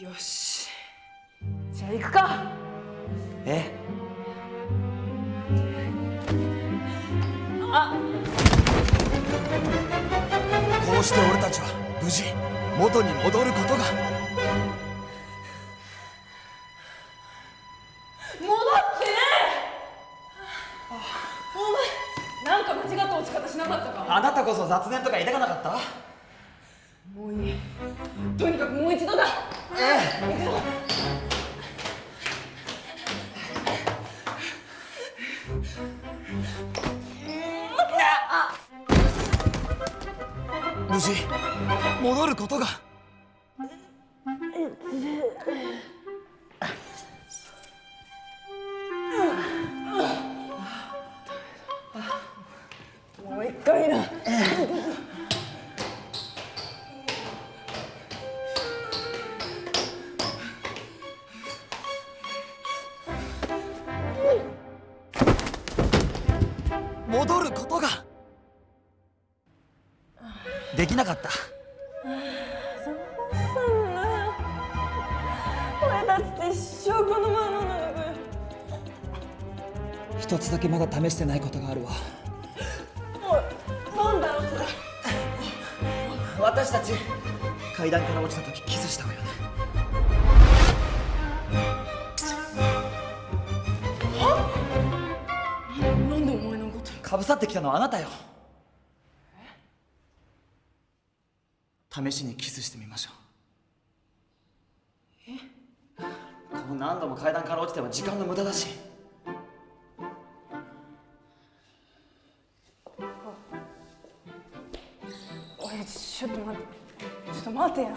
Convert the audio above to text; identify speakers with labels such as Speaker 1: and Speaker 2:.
Speaker 1: よし、じゃあ行くか。
Speaker 2: こうして俺たちは無事元に戻ることが。
Speaker 1: 戻ってね。お前なんか間違った落ち方しなかったか。
Speaker 2: あなたこそ雑念とか言いたかなかった？
Speaker 1: もういい、とにかくもう一度だ。行くぞ。
Speaker 2: 無事戻ることが。
Speaker 1: もう一回な。
Speaker 2: 戻ることができなかった。
Speaker 1: 俺たちって一生このままなのかよ。
Speaker 2: 一つだけまだ試してないことがあるわ。
Speaker 1: なんだろうそれ。
Speaker 2: 私たち階段から落ちた時キスしたわよね。
Speaker 1: なんでお前のこと。
Speaker 2: かぶさってきたのはあなたよ。試しにキスしてみましょう。こう何度も階段から落ちても時間の無駄だし。
Speaker 1: おい、ちょっと待って、ちょっと待てよ。